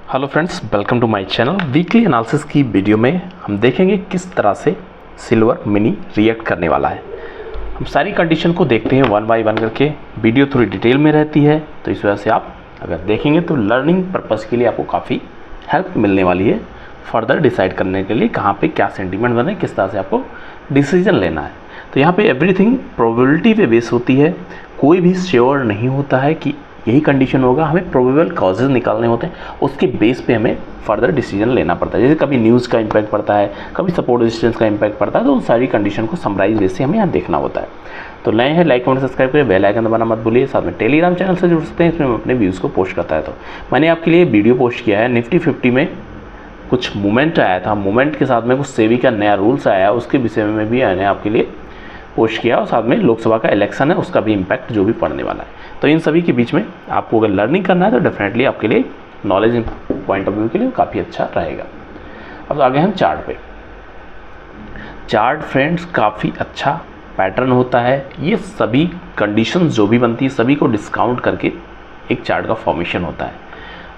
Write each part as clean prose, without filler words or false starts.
Hello friends, welcome to my channel. Weekly analysis की video में हम देखेंगे किस तरह से सिल्वर मिनी रिएक्ट करने वाला है। हम सारी कंडीशन को देखते हैं वन बाय वन करके। वीडियो थोड़ी डिटेल में रहती है, तो इस वजह से आप अगर देखेंगे तो लर्निंग पर्पज़ के लिए आपको काफ़ी हेल्प मिलने वाली है फर्दर डिसाइड करने के लिए कहाँ पे क्या सेंटीमेंट बने, किस तरह से आपको डिसीजन लेना है। तो यहाँ पे एवरीथिंग प्रोबेबिलिटी पे बेस होती है। कोई भी श्योर नहीं होता है कि यही कंडीशन होगा, हमें प्रोबेबल कॉजेज़ निकालने होते हैं, उसके बेस पे हमें फर्दर डिसीजन लेना पड़ता है। जैसे कभी न्यूज़ का इम्पैक्ट पड़ता है, कभी सपोर्ट रेजिस्टेंस का इम्पैक्ट पड़ता है, तो उन सारी कंडीशन को समराइज बेस से हमें यहाँ देखना होता है। तो नए हैं, लाइक कमेंट सब्सक्राइब करें, बेल आइकन दबाना मत भूलिए। साथ में टेलीग्राम चैनल से जुड़ सकते हैं, इसमें हम अपने व्यूज़ को पोस्ट करता है। तो मैंने आपके लिए वीडियो पोस्ट किया है, निफ्टी 50 में कुछ मूवमेंट आया था, मूवमेंट के साथ में कुछ सेबी का नया रूल्स आया, उसके विषय में भी मैंने आपके लिए पोस्ट किया, और साथ में लोकसभा का इलेक्शन है उसका भी इम्पैक्ट जो भी पड़ने वाला है। तो इन सभी के बीच में आपको अगर लर्निंग करना है तो डेफिनेटली आपके लिए नॉलेज पॉइंट ऑफ व्यू के लिए काफ़ी अच्छा रहेगा। अब आगे हम चार्ट पे। चार्ट फ्रेंड्स काफ़ी अच्छा पैटर्न होता है। ये सभी कंडीशंस जो भी बनती है सभी को डिस्काउंट करके एक चार्ट का फॉर्मेशन होता है।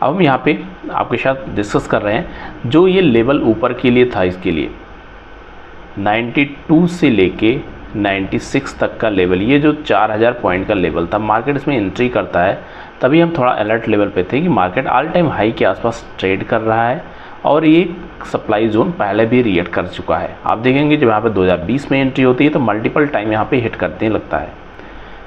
अब हम यहाँ पे आपके साथ डिस्कस कर रहे हैं जो ये लेवल ऊपर के लिए था, इसके लिए 92 से लेके 96 तक का लेवल, ये जो 4000 पॉइंट का लेवल था, मार्केट इसमें एंट्री करता है तभी हम थोड़ा अलर्ट लेवल पे थे कि मार्केट ऑल टाइम हाई के आसपास ट्रेड कर रहा है और ये सप्लाई जोन पहले भी रिएक्ट कर चुका है। आप देखेंगे जब यहाँ पे 2020 में एंट्री होती है तो मल्टीपल टाइम यहाँ पे हिट करते लगता है।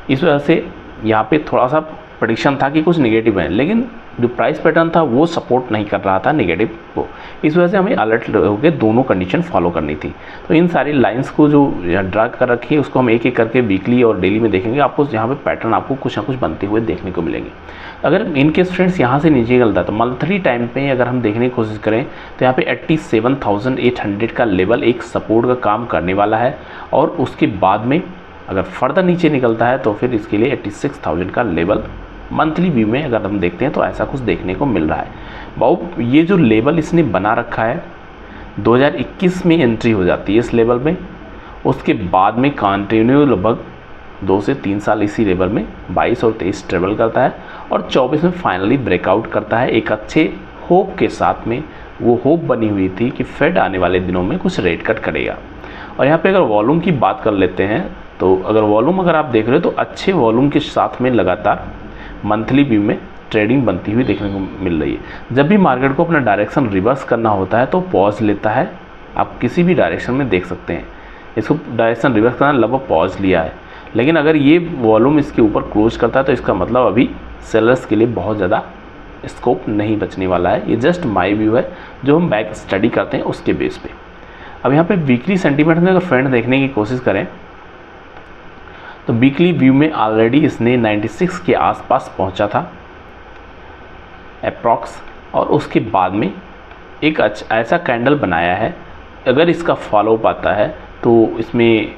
इस वजह से यहाँ पे थोड़ा सा प्रेडिक्शन था कि कुछ नेगेटिव है, लेकिन जो प्राइस पैटर्न था वो सपोर्ट नहीं कर रहा था नेगेटिव को। इस वजह से हमें अलर्ट होकर दोनों कंडीशन फॉलो करनी थी। तो इन सारी लाइंस को जो ड्रा कर रखी है उसको हम एक एक करके वीकली और डेली में देखेंगे। आपको यहाँ पे पैटर्न आपको कुछ ना कुछ बनते हुए देखने को मिलेंगे। अगर इनकेस फ्रेंड्स यहाँ से नीचे निकलता है तो मंथली टाइम पे अगर हम देखने की कोशिश करें तो यहाँ पे 87,800 का लेवल एक सपोर्ट का काम करने वाला है, और उसके बाद में अगर फर्दर नीचे निकलता है तो फिर इसके लिए 86,000 का लेवल मंथली व्यू में अगर हम देखते हैं तो ऐसा कुछ देखने को मिल रहा है। बहु ये जो लेवल इसने बना रखा है 2021 में एंट्री हो जाती है इस लेवल में, उसके बाद में कंटिन्यू लगभग 2 से 3 साल इसी लेवल में 22 और 23 ट्रेवल करता है, और 24 में फाइनली ब्रेकआउट करता है एक अच्छे होप के साथ में। वो होप बनी हुई थी कि फेड आने वाले दिनों में कुछ रेट कट करेगा। और यहाँ पे अगर वॉल्यूम की बात कर लेते हैं तो अगर वॉल्यूम अगर आप देख रहे हो तो अच्छे वॉल्यूम के साथ में लगातार मंथली व्यू में ट्रेडिंग बनती हुई देखने को मिल रही है। जब भी मार्केट को अपना डायरेक्शन रिवर्स करना होता है तो पॉज लेता है। आप किसी भी डायरेक्शन में देख सकते हैं, इसको डायरेक्शन रिवर्स करना लगभग पॉज लिया है, लेकिन अगर ये वॉल्यूम इसके ऊपर क्लोज करता है तो इसका मतलब अभी सेलर्स के लिए बहुत ज़्यादा स्कोप नहीं बचने वाला है। ये जस्ट माई व्यू है जो हम बैक स्टडी करते हैं उसके बेस पे। अब यहाँ पे वीकली सेंटीमेंट में अगर फ्रेंड देखने की कोशिश करें तो वीकली व्यू में ऑलरेडी इसने 96 के आसपास पहुंचा था अप्रॉक्स, और उसके बाद में एक ऐसा कैंडल बनाया है। अगर इसका फॉलो पाता है तो इसमें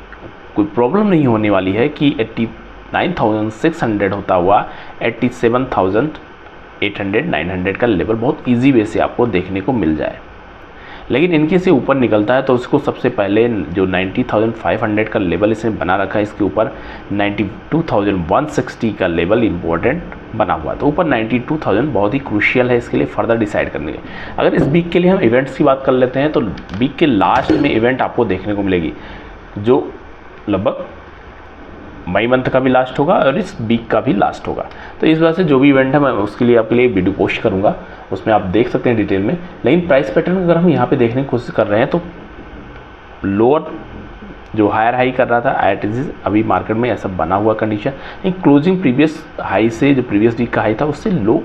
कोई प्रॉब्लम नहीं होने वाली है कि 89,600 होता हुआ 87,800 900 का लेवल बहुत ईजी वे से आपको देखने को मिल जाए। लेकिन इनके से ऊपर निकलता है तो उसको सबसे पहले जो 90,500 का लेवल इसने बना रखा है, इसके ऊपर 92,160 का लेवल इम्पोर्टेंट बना हुआ है। तो ऊपर 92,000 बहुत ही क्रूशियल है इसके लिए फर्दर डिसाइड करने के। अगर इस वीक के लिए हम इवेंट्स की बात कर लेते हैं तो वीक के लास्ट में इवेंट आपको देखने को मिलेगी जो लगभग मई मंथ का भी लास्ट होगा और इस वीक का भी लास्ट होगा। तो इस वजह से जो भी इवेंट है मैं उसके लिए आपके लिए वीडियो पोस्ट करूंगा, उसमें आप देख सकते हैं डिटेल में। लेकिन प्राइस पैटर्न अगर हम यहाँ पे देखने की कोशिश कर रहे हैं तो लोअर जो हायर हाई कर रहा था आईआरटीसी, अभी मार्केट में ऐसा बना हुआ कंडीशन, क्लोजिंग प्रीवियस हाई से जो प्रीवियस वीक का हाई था उससे लो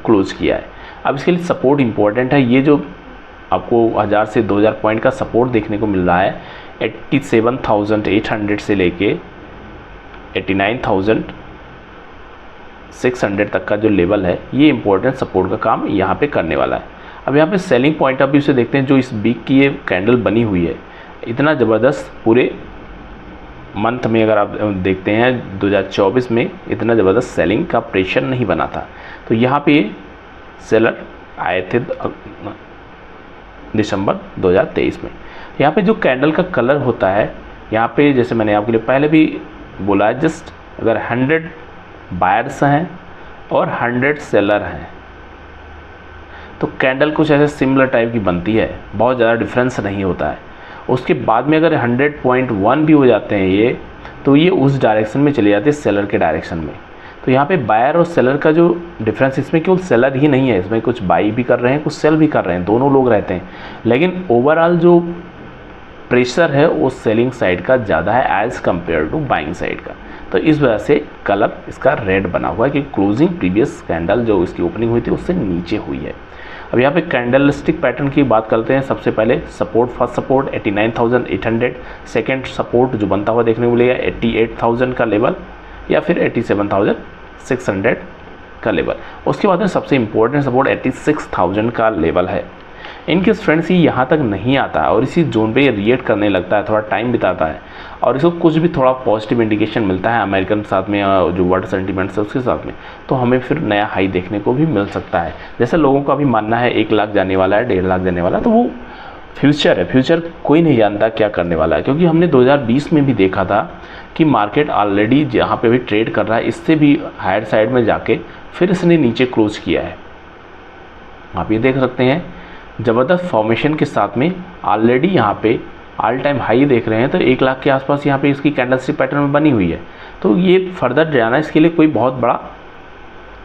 क्लोज किया है। अब इसके लिए सपोर्ट इंपॉर्टेंट है। ये जो आपको 1000 से 2000 पॉइंट का सपोर्ट देखने को मिल रहा है 87,800 से लेके 89,600 तक का जो लेवल है, ये इंपॉर्टेंट सपोर्ट का काम यहाँ पे करने वाला है। अब यहाँ पे सेलिंग पॉइंट ऑफ व्यू से देखते हैं, जो इस वीक की ये कैंडल बनी हुई है इतना ज़बरदस्त पूरे मंथ में अगर आप देखते हैं 2024 में इतना ज़बरदस्त सेलिंग का प्रेशर नहीं बना था। तो यहाँ पे सेलर आए थे दिसंबर 2023 में। यहाँ पे जो कैंडल का कलर होता है यहाँ पे, जैसे मैंने आपके लिए पहले भी बोला है, जस्ट अगर 100 बायर्स हैं और 100 सेलर हैं तो कैंडल कुछ ऐसे सिमिलर टाइप की बनती है, बहुत ज़्यादा डिफरेंस नहीं होता है। उसके बाद में अगर 100.1 भी हो जाते हैं ये, तो ये उस डायरेक्शन में चले जाते हैं सेलर के डायरेक्शन में। तो यहाँ पे बायर और सेलर का जो डिफरेंस, इसमें केवल सेलर ही नहीं है, इसमें कुछ बाई भी कर रहे हैं, कुछ सेल भी कर रहे हैं, दोनों लोग रहते हैं, लेकिन ओवरऑल जो प्रेशर है वो सेलिंग साइड का ज़्यादा है as compare to buying side का। तो इस वजह से कलर इसका रेड बना हुआ है कि क्लोजिंग प्रीवियस कैंडल जो इसकी ओपनिंग हुई थी उससे नीचे हुई है। अब यहाँ पे कैंडलस्टिक पैटर्न की बात करते हैं। सबसे पहले support, first support 89,800, second support जो बनता हुआ देखने को मिलेगा 88,000 का लेवल या फिर 87,600 का लेवल। उसके बाद में सबसे इम्पोर्टेंट सपोर्ट 86,000 का लेवल है। इनके फ्रेंड्स ये यहाँ तक नहीं आता है और इसी जोन पे ये रिएक्ट करने लगता है, थोड़ा टाइम बिताता है और इसको कुछ भी थोड़ा पॉजिटिव इंडिकेशन मिलता है अमेरिकन साथ में, जो वर्ल्ड सेंटीमेंट्स है उसके साथ में, तो हमें फिर नया हाई देखने को भी मिल सकता है। जैसे लोगों का भी मानना है 1 लाख जाने वाला है, 1.5 लाख जाने वाला है, तो वो फ्यूचर है, फ्यूचर कोई नहीं जानता क्या करने वाला है। क्योंकि हमने 2020 में भी देखा था कि मार्केट ऑलरेडी जहाँ पे भी ट्रेड कर रहा है इससे भी हायर साइड में जाके फिर इसने नीचे क्लोज किया है। आप ये देख सकते हैं ज़बरदस्त फॉर्मेशन के साथ में ऑलरेडी यहाँ पे ऑल टाइम हाई देख रहे हैं, तो 1 लाख के आसपास यहाँ पे इसकी कैंडलस्टिक पैटर्न में बनी हुई है। तो ये फर्दर जाना इसके लिए कोई बहुत बड़ा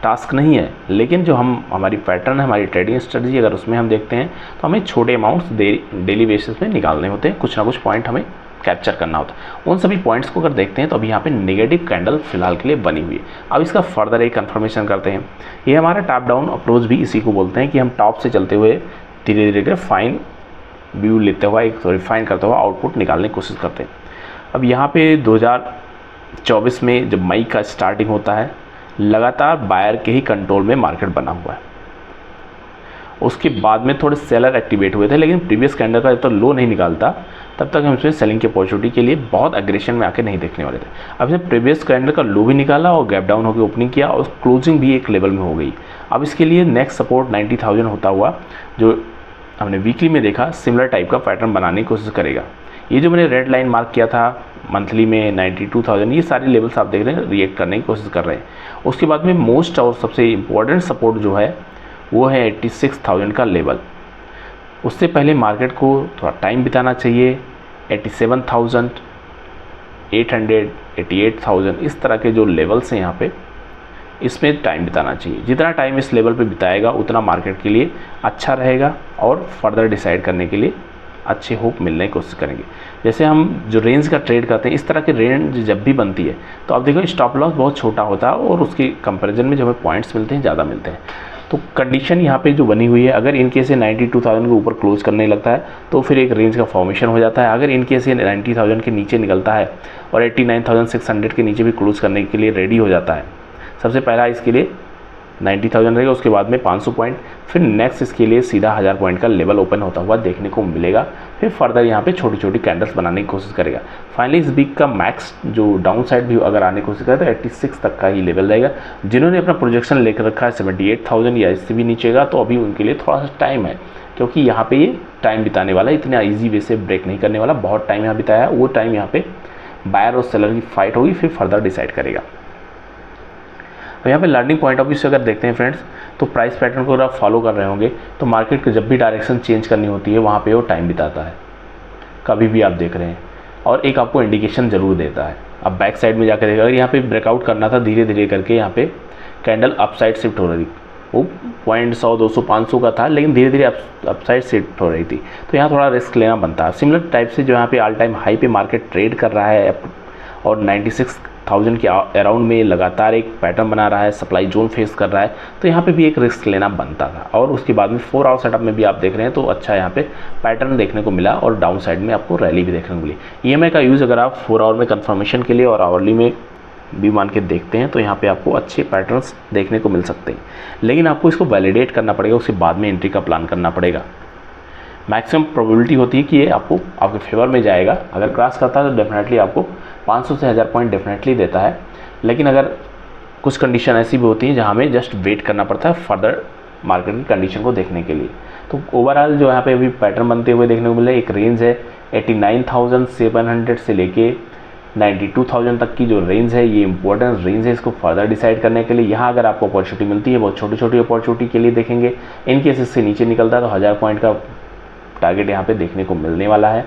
टास्क नहीं है, लेकिन जो हमारी पैटर्न है, हमारी ट्रेडिंग स्ट्रेटजी अगर उसमें हम देखते हैं तो हमें छोटे अमाउंट्स डेली बेसिस पे निकालने होते हैं, कुछ ना कुछ पॉइंट हमें कैप्चर करना होता है। उन सभी पॉइंट्स को अगर देखते हैं तो अभी यहाँ पे नेगेटिव कैंडल फिलहाल के लिए बनी हुई है। अब इसका फर्दर एक कंफर्मेशन करते हैं। ये हमारा टॉप डाउन अप्रोच भी इसी को बोलते हैं कि हम टॉप से चलते हुए धीरे धीरे कर फाइन व्यू लेते हुआ एक रिफाइन करते हुआ आउटपुट निकालने की कोशिश करते हैं। अब यहाँ पे 2024 में जब मई का स्टार्टिंग होता है, लगातार बायर के ही कंट्रोल में मार्केट बना हुआ है। उसके बाद में थोड़े सेलर एक्टिवेट हुए थे, लेकिन प्रीवियस कैंडल का जब तक लो नहीं निकालता तब तक हम इसमें सेलिंग की अपॉर्चुनिटी के लिए बहुत एग्रेशन में आके नहीं देखने वाले थे। अब इसने प्रीवियस कैंडल का लो भी निकाला और गैप डाउन होकर ओपनिंग किया और क्लोजिंग भी एक लेवल में हो गई। अब इसके लिए नेक्स्ट सपोर्ट 90,000 होता हुआ, जो हमने वीकली में देखा, सिमिलर टाइप का पैटर्न बनाने की कोशिश करेगा। ये जो मैंने रेड लाइन मार्क किया था मंथली में 92,000, ये सारे लेवल्स आप देख रहे हैं रिएक्ट करने की कोशिश कर रहे हैं। उसके बाद में मोस्ट और सबसे इम्पोर्टेंट सपोर्ट जो है वो है 86,000 का लेवल। उससे पहले मार्केट को थोड़ा टाइम बिताना चाहिए। 87,800, 88,000 इस तरह के जो लेवल्स हैं यहाँ पे, इसमें टाइम बिताना चाहिए। जितना टाइम इस लेवल पे बिताएगा उतना मार्केट के लिए अच्छा रहेगा और फर्दर डिसाइड करने के लिए अच्छे होप मिलने की कोशिश करेंगे। जैसे हम जो रेंज का ट्रेड करते हैं, इस तरह की रेंज जब भी बनती है तो आप देखो स्टॉप लॉस बहुत छोटा होता है और उसके कंपैरिजन में जो हमें पॉइंट्स मिलते हैं ज़्यादा मिलते हैं। तो कंडीशन यहाँ पे जो बनी हुई है, अगर इनकेस ये 92,000 के ऊपर क्लोज करने लगता है तो फिर एक रेंज का फॉर्मेशन हो जाता है। अगर इनकेस ये 90,000 के नीचे निकलता है और 89,600 के नीचे भी क्लोज करने के लिए रेडी हो जाता है, सबसे पहला इसके लिए 90,000 रहेगा, उसके बाद में 500 पॉइंट, फिर नेक्स्ट इसके लिए सीधा 1000 पॉइंट का लेवल ओपन होता हुआ देखने को मिलेगा। फिर फर्दर यहाँ पे छोटी छोटी कैंडल्स बनाने की कोशिश करेगा। फाइनली इस वीक का मैक्स जो डाउन साइड भी अगर आने की कोशिश करे तो 86 तक का ही लेवल रहेगा। जिन्होंने अपना प्रोजेक्शन लेकर रखा है 78,000 या इससे भी नीचेगा, तो अभी उनके लिए थोड़ा सा टाइम है, क्योंकि यहाँ पे ये टाइम बिताने वाला है, इतना ईजी वे से ब्रेक नहीं करने वाला। बहुत टाइम यहाँ बिताया है, वो टाइम यहाँ पे बायर और सेलर की फाइट होगी, फिर फर्दर डिसाइड करेगा। तो यहाँ पे लर्निंग पॉइंट ऑफ व्यू से अगर देखते हैं फ्रेंड्स, तो प्राइस पैटर्न को अगर आप फॉलो कर रहे होंगे तो मार्केट को जब भी डायरेक्शन चेंज करनी होती है वहाँ पे वो टाइम बिताता है, कभी भी आप देख रहे हैं, और एक आपको इंडिकेशन ज़रूर देता है। अब बैक साइड में जाकर अगर यहाँ पे ब्रेकआउट करना था, धीरे धीरे करके यहाँ पे कैंडल अपसाइड शिफ्ट हो रही, वो 100, 200, 500 का था, लेकिन धीरे धीरे अपसाइड शिफ्ट हो रही थी, तो यहाँ थोड़ा रिस्क लेना बनता है। सिमिलर टाइप से जो यहाँ पे ऑल टाइम हाई पे मार्केट ट्रेड कर रहा है और 96,000 के अराउंड में लगातार एक पैटर्न बना रहा है, सप्लाई जोन फेस कर रहा है, तो यहाँ पे भी एक रिस्क लेना बनता था। और उसके बाद में 4 आवर सेटअप में भी आप देख रहे हैं तो अच्छा यहाँ पे पैटर्न देखने को मिला और डाउन साइड में आपको रैली भी देखने को मिली। EMA का यूज़ अगर आप 4 आवर में कंफर्मेशन के लिए और आवरली में भी मान के देखते हैं तो यहाँ पे आपको अच्छे पैटर्न्स देखने को मिल सकते हैं, लेकिन आपको इसको वैलिडेट करना पड़ेगा, उसके बाद में एंट्री का प्लान करना पड़ेगा। मैक्सिमम प्रोबेबिलिटी होती है कि ये आपको आपके फेवर में जाएगा। अगर क्रॉस करता है तो डेफिनेटली आपको 500 से 1000 पॉइंट डेफिनेटली देता है, लेकिन अगर कुछ कंडीशन ऐसी भी होती है जहाँ हमें जस्ट वेट करना पड़ता है फर्दर मार्केट की कंडीशन को देखने के लिए। तो ओवरऑल जो यहाँ पे अभी पैटर्न बनते हुए देखने को मिले, एक रेंज है 89,700 से लेके 92,000 तक की जो रेंज है, ये इंपॉर्टेंट रेंज है इसको फर्दर डिसाइड करने के लिए। यहाँ अगर आपको अपॉर्चुनिटी मिलती है, बहुत छोटी छोटी अपॉर्चुनिटी के लिए देखेंगे। इन केस इससे नीचे निकलता है तो 1000 पॉइंट का टारगेट यहाँ पे देखने को मिलने वाला है।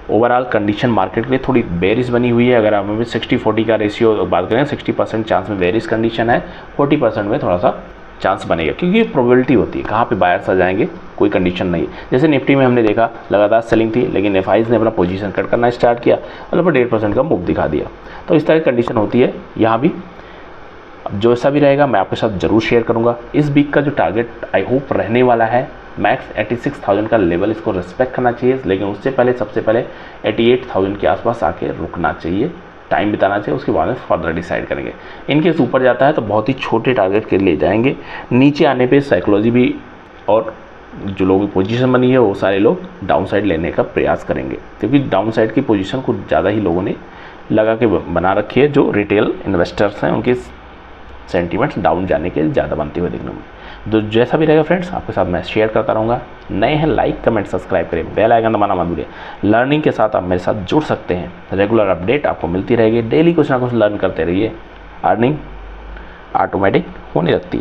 ओवरऑल कंडीशन मार्केट के लिए थोड़ी बेरिश बनी हुई है। अगर आप हमें 60-40 का रेशियो बात करें, 60% चांस में बेरिश कंडीशन है, 40% में थोड़ा सा चांस बनेगा, क्योंकि ये प्रोबेबिलिटी होती है कहाँ पे बायर्स आ जाएंगे, कोई कंडीशन नहीं है। जैसे निफ्टी में हमने देखा लगातार सेलिंग थी, लेकिन एफआईज ने अपना पोजीशन कट करना स्टार्ट किया, लगभग 1.5% का मूव दिखा दिया। तो इस तरह की कंडीशन होती है यहाँ भी। अब जो ऐसा भी रहेगा मैं आपके साथ ज़रूर शेयर करूँगा। इस वीक का जो टारगेट आई होप रहने वाला है मैक्स 86,000 का लेवल, इसको रिस्पेक्ट करना चाहिए, लेकिन उससे पहले सबसे पहले 88,000 के आसपास आके रुकना चाहिए, टाइम बिताना चाहिए, उसके बाद में फर्दर डिसाइड करेंगे। इनकेस ऊपर जाता है तो बहुत ही छोटे टारगेट के लिए जाएंगे, नीचे आने पे साइकोलॉजी भी और जो लोगों की पोजीशन बनी है वो सारे लोग डाउन साइड लेने का प्रयास करेंगे, क्योंकि डाउन साइड की पोजीशन कुछ ज़्यादा ही लोगों ने लगा के बना रखी है। जो रिटेल इन्वेस्टर्स हैं उनके सेंटीमेंट्स डाउन जाने के ज़्यादा बनते हुए देखने में। तो जैसा भी रहेगा फ्रेंड्स आपके साथ मैं शेयर करता रहूँगा। नए हैं लाइक कमेंट सब्सक्राइब करें, बेल आइकन दबाना मत भूलिए। लर्निंग के साथ आप मेरे साथ जुड़ सकते हैं, रेगुलर अपडेट आपको मिलती रहेगी, डेली कुछ ना कुछ लर्न करते रहिए, अर्निंग ऑटोमेटिक होने लगती है।